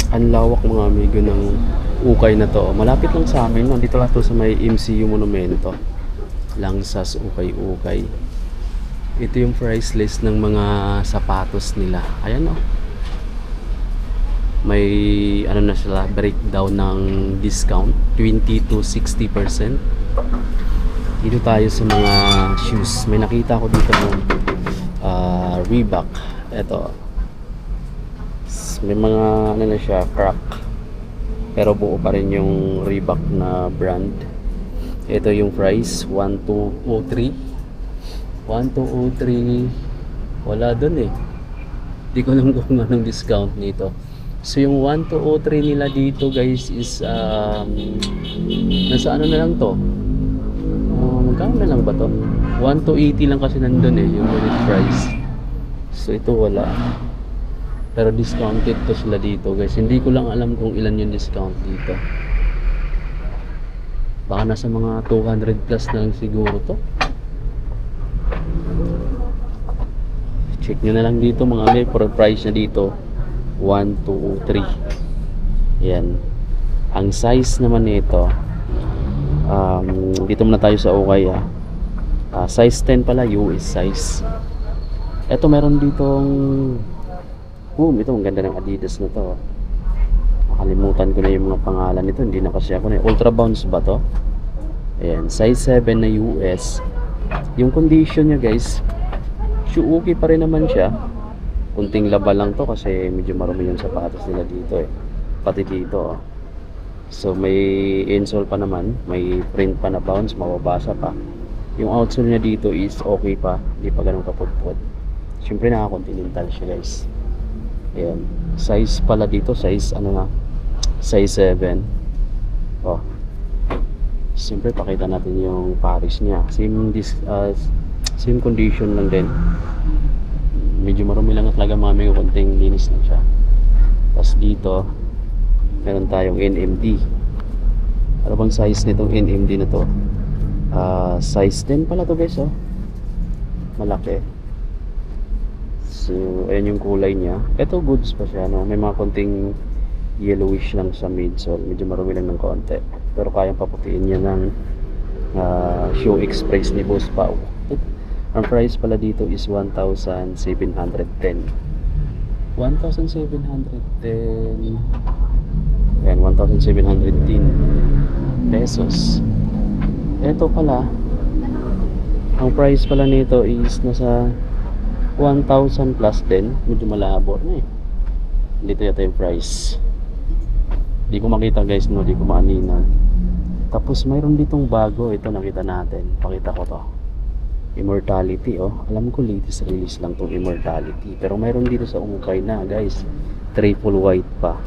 Ang lawak mga amigo ng ukay na to. Malapit lang sa amin. Nandito lang to sa may MCU Monumento. Langsas ukay-ukay. Ito yung price list ng mga sapatos nila. Ayan o. May ano na sila, breakdown ng discount. 20 to 60%. Dito tayo sa mga shoes. May nakita ko dito ng Reebok. Ito. May mga ano na siya, crack. Pero buo pa rin yung Reebok na brand. Ito yung price, 1203. 1203. Wala dun eh. Di ko alam kung anong discount nito. So yung 1203 nila dito guys is nasa ano na lang to. Magkano na lang ba to? 1280 lang kasi nandun eh, yung unit price. So ito wala. Pero discounted to sila dito guys. Hindi ko lang alam kung ilan yung discount dito. Baka nasa mga 200 plus na lang siguro to. Check nyo na lang dito mga may for price na dito 1, 2, 3. Yan. Ang size naman nito dito muna tayo sa ukay size 10 pala, US size. Eto meron ditong ito ang ganda ng Adidas na to. Nakalimutan ko na yung mga pangalan nito, hindi na kasi ako na. Ultra Bounce ba to? Ayan, size 7 na US. Yung condition niya guys, okay pa rin naman siya. Kunting laba lang to kasi medyo marumi yung sapatos nila dito eh. Pati dito So may insole pa naman, may print pa na bounce, mababasa pa. Yung outsole niya dito is okay pa, hindi pa ganun kapudpud. Siyempre naka-continental siya guys. Ayan, size pala dito, size size 7. Siyempre pakita natin yung Paris niya. Same condition lang din. Medyo marumi lang talaga mga may konting linis lang siya. Tapos dito meron tayong NMD. Ano bang size nitong NMD na to? Size 10 pala to guys malaki. So ayan yung kulay niya. Ito goods pa siya no? May mga konting yellowish lang sa midsole. Medyo marumi lang ng konti. Pero kayang paputiin niya ng Shoe Express ni Boss Pao. Ang price pala dito is 1,710. 1,710. Ayan, 1,710 pesos. Ito pala, ang price pala nito is nasa 1,000 plus din. Medyo malabo na eh. Dito yata yung price. Di ko makita guys, no? Di ko maaninan. Tapos mayroon ditong bago. Ito nakita natin. Pakita ko to. Immortality Alam ko latest release lang tong Immortality. Pero mayroon dito sa umukay na guys. Triple white pa.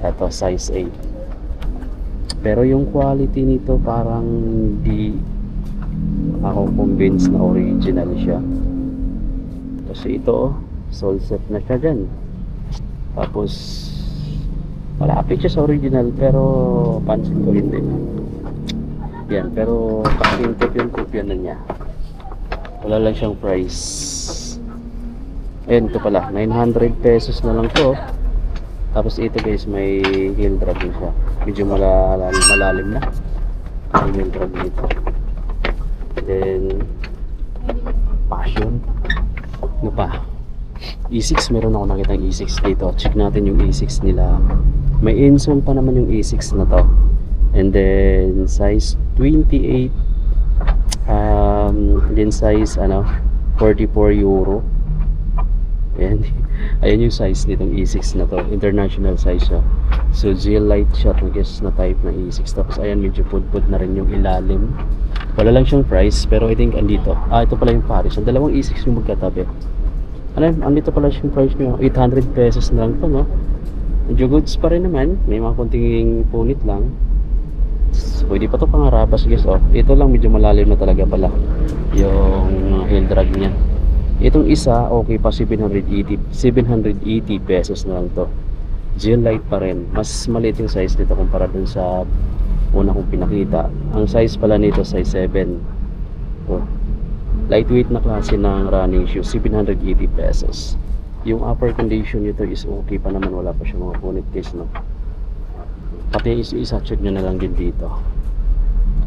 Ito size 8. Pero yung quality nito parang di ako convinced na original siya. Kasi ito sole set na siya dyan. Tapos malapit siya sa original pero pansin ko hindi. Yan, pero pakintik yung kopya na niya. Wala lang siyang price. Ayan, ito pala 900 pesos na lang to. Tapos ito guys, may heel drag din siya. Medyo malalim na may heel drag nito. Then Passion. Ano pa? E6, meron ako nakitang E6 dito. Check natin yung E6 nila. May insole pa naman yung E6 na to. And then size 28. Then size 44 euro. Ayan yung size nitong E6 na to. International size siya. So gel light shot na guess na type na E6. Tapos ayan, medyo pudpud na rin yung ilalim. Wala lang siyang price, pero I think andito. Ito pala yung Paris. Ang dalawang E6 yung magkatabi. Andito pala yung price nyo. 800 pesos na lang to, no? Medyo goods pa rin naman. May mga konting punit lang. So, pwede pa to pangarabas guys. Ito lang medyo malalim na talaga pala yung heel drag niya. Itong isa, okay pa, 780 pesos na lang to. Gel light pa rin. Mas maliit yung size nito kumpara dun sa una kong pinakita. Ang size pala nito size 7. Lightweight na klase ng running shoes, 780 pesos. Yung upper condition nito is okay pa naman, wala pa siya mga punit case, no. Pati isa check nyo na lang din dito.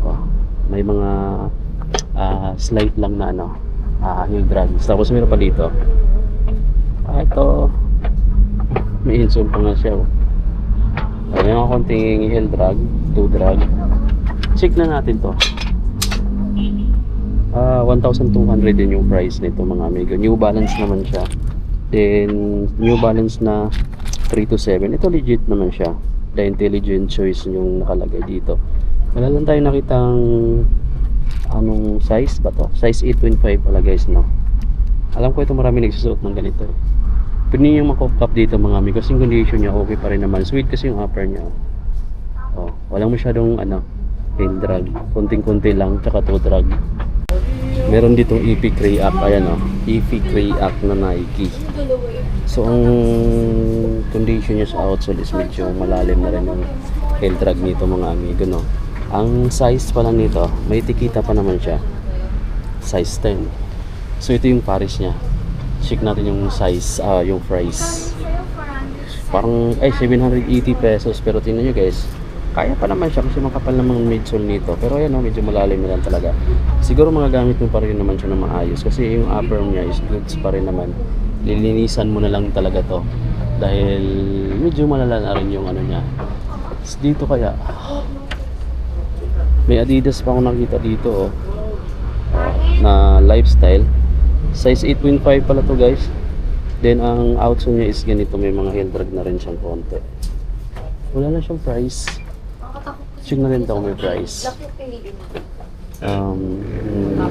Oh, may mga slight lang na ano, heel drags. Tapos meron pa dito. Ito may insole pa nga siya. May mga konting heel drag, toe drag. Check na natin to. 1,200 din yung price nito mga amigo. New Balance naman siya. Then New Balance na 327. Ito legit naman siya. The Intelligent Choice yung nakalagay dito. Wala lang tayo nakitang anong size ba to? Size 8.5 pala guys, no? Alam ko ito marami nagsusuot ng ganito eh. Pwede nyo makop-up dito mga amigo. Kasi yung condition niya okay pa rin naman. Sweet kasi yung upper niya. Oh, walang masyadong ano, heel drag. Konting-konti lang, tsaka toe drag. Meron ditong EP Cray-Up. Ayan o, EP Cray-Up na Nike. So ang condition niya sa outsole is medyo malalim na rin yung heel drag nito mga amigo, no? Ang size pala nito, may tikita pa naman siya. Size 10. So ito yung Paris niya. Check natin yung size, yung price. Parang, 780 pesos. Pero tingnan nyo guys, kaya pa naman siya kasi makapal naman midsole nito. Pero ayan o, medyo malalim na lang talaga. Siguro magagamit mo pa rin naman siya na maayos. Kasi yung upper niya is goods pa rin naman. Lilinisan mo na lang talaga to. Dahil medyo malala na rin yung ano niya. Dito kaya, may Adidas pa ako nakita dito na lifestyle. Size 8.5 pala to guys. Then ang outsole niya is ganito, may mga heel drag na rin siyang konti. Wala na siyang price. Check na rin daw may price.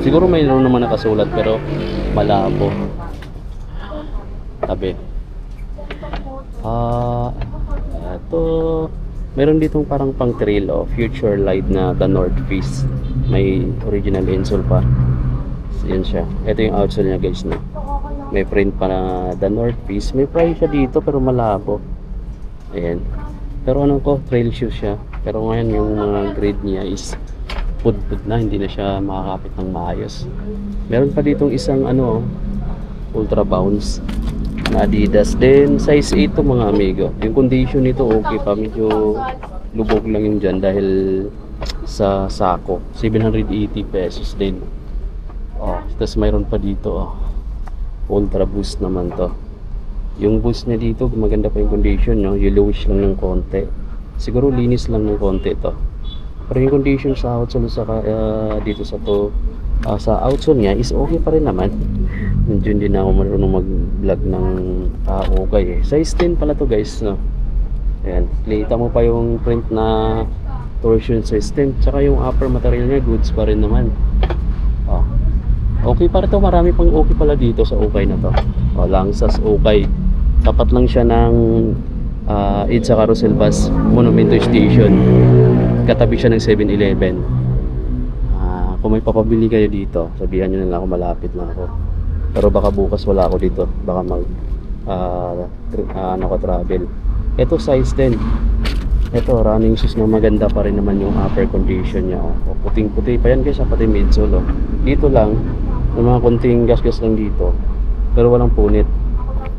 Siguro mayroon naman nakasulat pero malabo. Tabi. Ito meron ditong parang pang trail Future Light na The North Face. May original insole pa. Yan siya. Ito yung outsole niya guys, no? May print pa na The North Face. May price siya dito pero malabo. Ayan. Pero ano ko, trail shoes siya. Pero ngayon yung mga grade niya is pud-pud na, hindi na siya makakapit ng maayos. Meron pa ditong isang ano, Ultra Bounce na Adidas. Then size 8 to mga amigo. Yung condition nito okay pa, medyo lubog lang yung dyan dahil sa sako. 780 pesos din. Tapos mayroon pa dito Ultra Boost naman to. Yung boost niya dito maganda pa yung condition, no? Yellowish lang ng konti. Siguro linis lang ng konti to. Pero yung condition sa outsole dito sa to sa outsole niya is okay pa rin naman. Medyo hindi na ako marunong mag-vlog ng okay eh. Size 10 pala to guys, no? Ayan, kita mo pa yung print na torsion system. Tsaka yung upper material niya goods pa rin naman. Okay pa rin to, marami pang okay pala dito sa okay na to. Langsas okay. Tapat lang siya ng EDSA Carousel Bus Monumento Station. Katabi siya ng 7-Eleven. Kung may papabili kayo dito, sabihan nyo na lang ako, malapit na ako. Pero baka bukas wala ako dito. Baka travel. Ito size 10. Ito running shoes na maganda pa rin naman yung upper condition niya. Puting-puti pa yan guys, pati midsole. Dito lang, may mga konting gas-gas lang dito. Pero walang punit.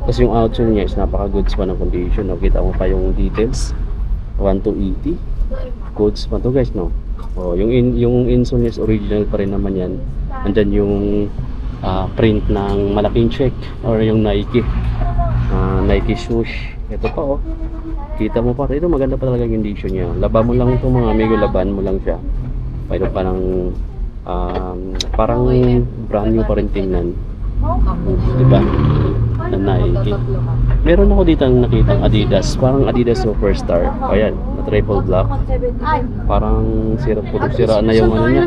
Kasi yung outsole niya is napaka-goods pa ng condition. Kita mo pa yung details. 1280. Goods pa to guys, no? Yung insole niya is original pa rin naman yan. Andyan yung print ng malaking check or yung Nike. Nike swoosh. Ito pa kita mo pa rin, ito maganda pa talaga yung condition niya. Laban mo lang ito mga amigo, laban mo lang siya. Mayroon pa ng parang brand new pa rin tingnan. Diba? Na Nike. Meron ako dito nakitang Adidas, parang Adidas Superstar. Ayan, na triple black. Parang sira na yung ano niya.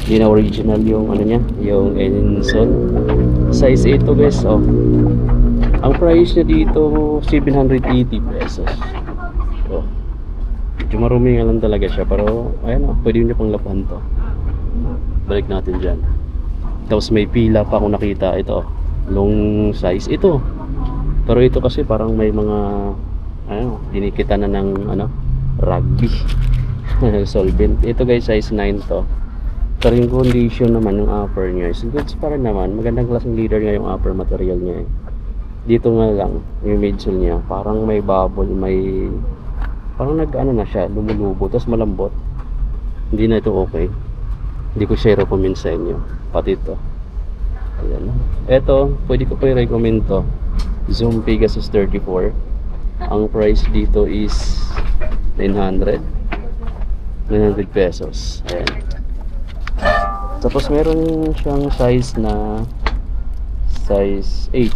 Hindi na original yung ano niya, yung insole. Size 8 to guys. Ang price niya dito 780 pesos. Medyo marumi nga lang talaga siya, pero ayan pwede nyo pang lapan to. Balik natin dyan. Tapos may pila pa akong nakita. Ito long size ito, pero ito kasi parang may mga dinikita na ng rugby solvent. Ito guys size 9 to, pero yung condition naman ng upper niya is goods pa rin naman. Magandang klaseng leather nga yung upper material niya. Dito nga lang, yung midsole niya, parang may bubble, parang nag-ano na siya, lumulubo, tapos malambot. Hindi na ito okay. Hindi ko share recommend sa inyo. Pati ito. Ayan. Ito, pwede ko pa i-recommend to. Zoom Pegasus 34. Ang price dito is 900 pesos. Ayan. Tapos meron siyang size na size 8.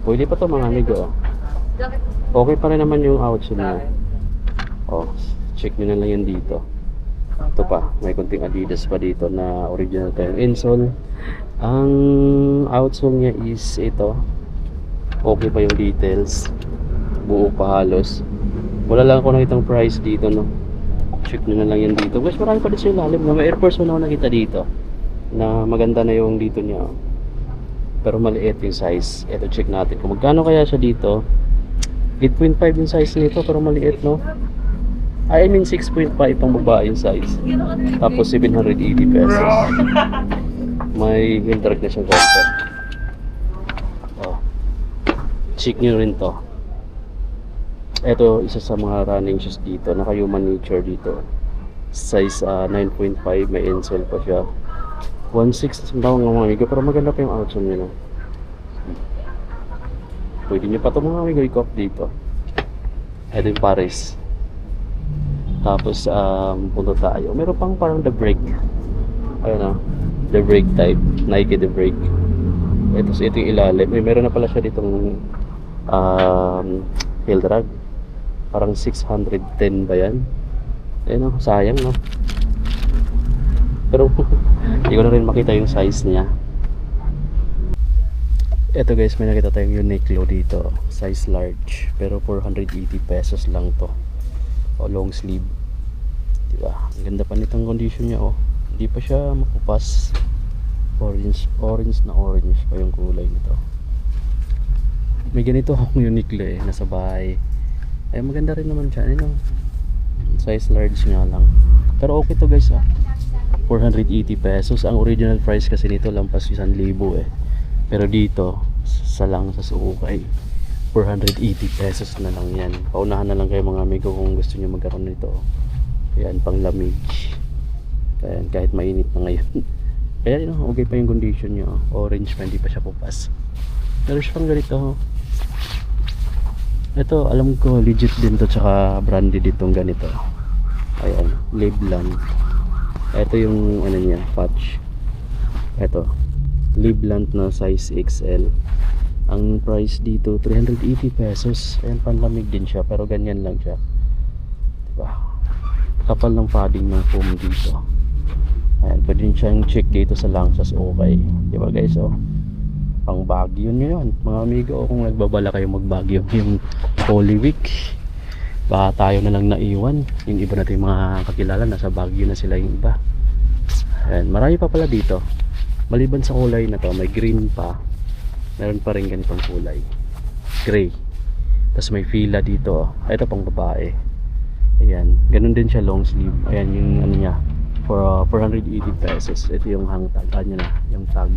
Pwede pa to mga amigo. Okay pa rin naman yung outsole niya. Oh, check nyo na lang yan dito. Ito pa, may konting Adidas pa dito na original pa yung insole. Ang outsole niya is ito. Okay pa yung details. Buo pa halos. Wala lang ako nakitang price dito, no. Check nyo na lang yan dito. Guys, marami pa dito sa ilalim. May Air Force 1 ako nakita dito na maganda na yung dito niya. Pero maliit yung size. Ito, check natin kung magkano kaya siya dito. 8.5 yung size nito, pero maliit, no. I mean 6.5 pang babae yung size. Tapos 780 pesos. May heel drag na siyang golfer. Oh. Check nyo rin to. Ito, isa sa mga running shoes dito. Naka Human Nature dito. Size 9.5. May insole pa siya. 1.6 ang bawang mga amigo. Pero maganda pa yung outsole nyo, no? Pwede nyo pa ito mga amigo i-cop dito. Ito yung Paris. Tapos punto tayo. Meron pang parang The Break. Ayun, The Break type. Nike The Break. Ito yung ilalim. Meron na pala siya ditong heel drag. Parang 610 ba yan? Ayun, sayang, no? Pero hindi ko na rin makita yung size niya. Ito guys, may nakita tayong Uniqlo dito. Size large. Pero 480 pesos lang to. O long sleeve. Diba? Ang ganda pa nitong condition niya, oh. Hindi pa siya makupas. Orange na orange pa yung kulay nito. May ganito akong Uniqlo eh, nasa bahay. Ay maganda rin naman siya. Ano? Size large nga lang. Pero okay to guys, ah. 480 pesos. Ang original price kasi nito lampas 1,000 eh. Pero dito sa suukay 480 pesos na lang yan. Paunahan na lang kayo mga amigo kung gusto nyo magkaroon nito. Ayan, pang lamig. Ayan, kahit mainit na ngayon. Kaya yun, okay pa yung condition nyo. Orange pa, hindi pa siya pupas. Pero siya pang ganito. Ito, alam ko legit din to, tsaka branded itong ganito. Ayan, Liveland. Ito yung ano niya, patch. Ito, Liveland na size XL. Ang price dito 380 pesos. Ayan, panlamig din siya, pero ganyan lang siya. Diba? Kapal ng padding ng foam dito. Ayan, pwede din siyang check dito sa Langsas, okay. Diba guys, oh. Pang Baguio nyo yun mga amigo. Kung nagbabala kayo mag Baguio yung Holy Week, baka tayo na lang naiwan. Yung iba natin mga kakilala nasa Baguio na sila yung iba. Ayan, marami pa pala dito. Maliban sa kulay na to, may green pa. Meron pa rin ganitong kulay, gray. Tapos may fila dito. Ito pang babae. Ayan, ganun din siya long sleeve. Ayan yung ano niya, for 480 pesos. Ito yung hang tag, ano na, yung tag.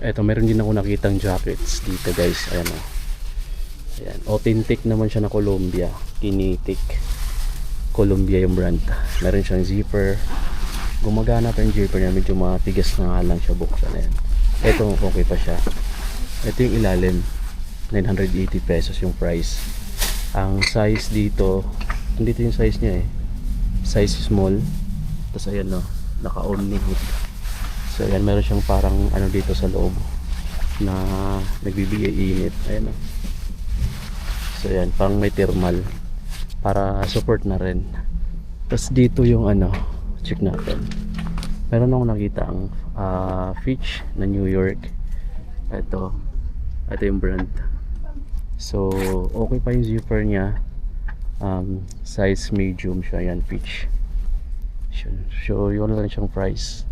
Ito, meron din ako nakitang jackets dito guys. Ayan, oh. Ayan, authentic naman siya na Columbia. Kinetic Columbia yung brand. Meron siyang zipper. Gumagana pa yung zipper niya. Medyo matigas na nga lang siya buksan. Ayan. Ito, okay pa siya. Ito yung ilalim. 980 pesos yung price. Ang size dito, andito yung size niya eh. Size small. Tapos ayan, no, naka-only hood. So ayan, meron siyang parang ano dito sa loob na nagbibigay init. Ayan, no. So ayan, parang may thermal para support na rin. Tapos dito yung ano, check natin. Meron akong nakita ang Fitch na New York. Ito yung brand. So okay pa yung zipper niya. Size medium siya. Yan, Fitch. So yun lang siyang price.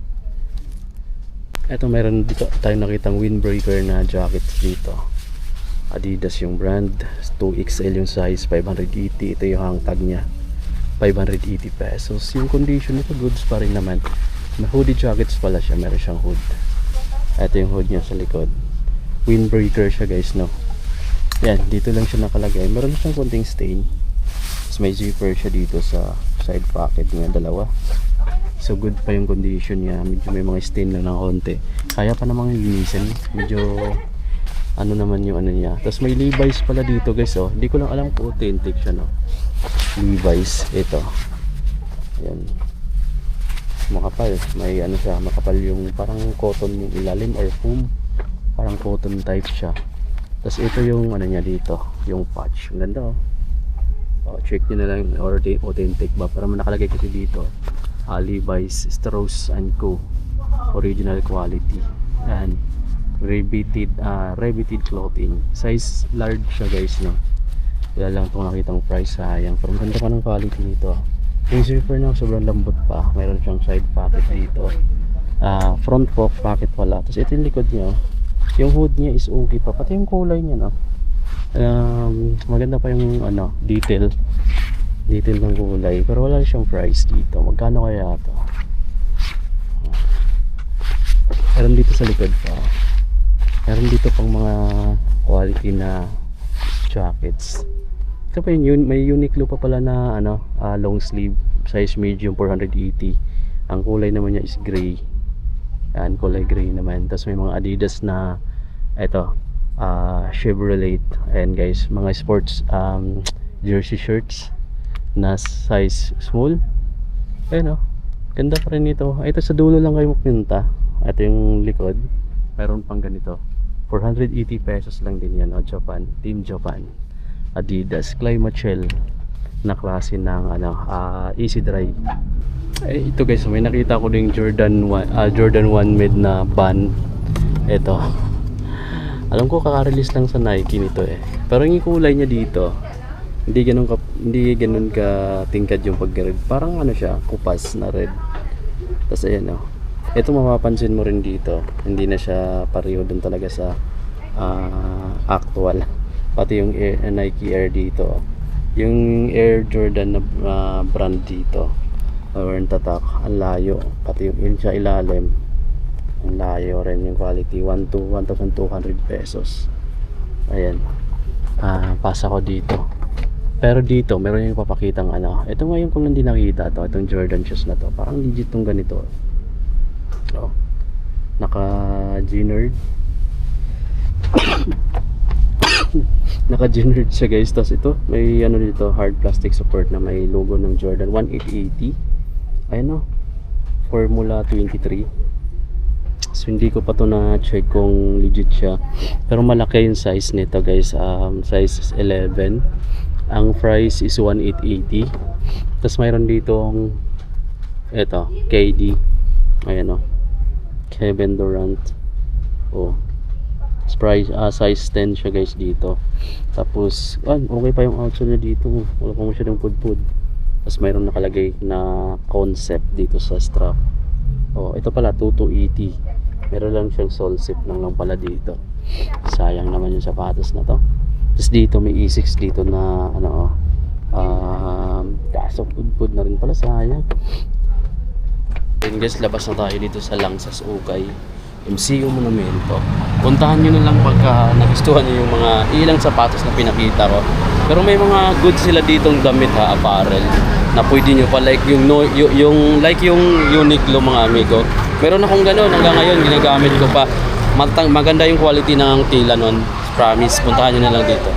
Ito, meron dito tayong nakitang windbreaker na jackets dito. Adidas yung brand. 2XL yung size, 580. Ito yung hang tag niya, 580 pesos. Yung condition nito goods pa rin naman. May hoodie jackets pala siya. Meron siyang hood. Ito yung hood niya sa likod. windbreaker siya guys, no. Yan, dito lang siya nakalagay. Meron siyang konting stain. Tapos may zipper siya dito sa side pocket niya, dalawa. So good pa yung condition niya. Medyo may mga stain lang ng konti. Kaya pa namang linisin. Medyo ano naman yung ano niya. Tapos may Levi's pala dito guys, oh. Hindi ko lang alam kung authentic siya, no. Levi's, ito. Ayan. Makapal. May ano siya, makapal yung parang cotton yung ilalim or foam. Parang cotton type siya. Tapos ito yung ano niya dito, yung patch. Ang ganda, oh. Oh, check nyo na lang or authentic ba. Para nakalagay kasi dito, Levi's Strauss & Co. Original quality. And riveted clothing. Size large siya guys, no. Wala lang itong nakitang price, sayang. Pero ganda pa ng quality nito. Yung zipper na sobrang lambot pa. Mayroon siyang side pocket dito. Front pocket wala. Tapos ito yung likod niya. Yung hood niya is okay pa. Pati yung kulay niya, no. Maganda pa yung ano, detail ng kulay. Pero wala siyang price dito. Magkano kaya ito? Meron dito sa likod pa. Meron dito pang mga quality na jackets. Ito pa yun, may Uniqlo pa pala na ano, long sleeve, size medium, 480. Ang kulay naman niya is gray. Yan, kulay gray naman. Tapos may mga Adidas na ito, Chevrolet. Ayan guys, mga sports jersey shirts na size small. Ayan, oh, ganda pa rin ito. Ito sa dulo lang kayo magpunta. Ito yung likod. Meron pang ganito, 480 pesos lang din yan, oh, Japan, Team Japan, Adidas, Climachill na klase ng ano, Easy Dry. Ito guys, may nakita ko ding Jordan 1 made na band. Ito, alam ko kaka-release lang sa Nike nito eh. Pero yung kulay niya dito, hindi ganun ka tingkad yung pag-red. Parang ano siya, kupas na red. Tapos ayan, oh. Ito mapapansin mo rin dito, hindi na siya pareho dun talaga sa actual. Pati yung Nike Air dito, yung Air Jordan na brand dito, or tatak, ang layo. Pati yung sa ilalim, ang layo rin yung quality. 1,200 pesos. Ayan, pasa ko dito. Pero dito meron yung papakitang ano. Ito ngayon kung hindi nakita to, itong Jordan shoes na to, parang legit tong ganito. Oh, naka G-Nerd naka G-Nerd siya guys. Tapos ito may ano dito, hard plastic support na may logo ng Jordan 1880. Ayun, oh, Formula 23. So hindi ko pa to na check kung legit siya, pero malaki yung size nito guys. Size 11. Ang price is 1880. Tapos mayroon ditong ito, KD. Ayan, oh, Kevin Durant. Oh, price, size 10 siya guys dito. Tapos okay pa yung outsole niya dito. Wala pa masyadong pudpud. Tapos mayroon nakalagay na concept dito sa strap. Oh, ito pala 2280. Meron lang siyang sole zip lang pala dito. Sayang naman yung sapatos na to. Tapos dito may E6 dito na ano, kaso pudpud na rin pala, sayang. Then guys, labas na tayo dito sa Langsas Ukay MCO Monumento. Puntahan nyo na lang pagka nagustuhan nyo yung mga ilang sapatos na pinakita ko. Pero may mga good sila ditong damit, apparel, na pwede nyo pa, like yung Uniqlo mga amigo. Meron akong ganun, hanggang ngayon ginagamit ko pa. Maganda yung quality ng tila nun. Promise, puntahan nyo na lang dito.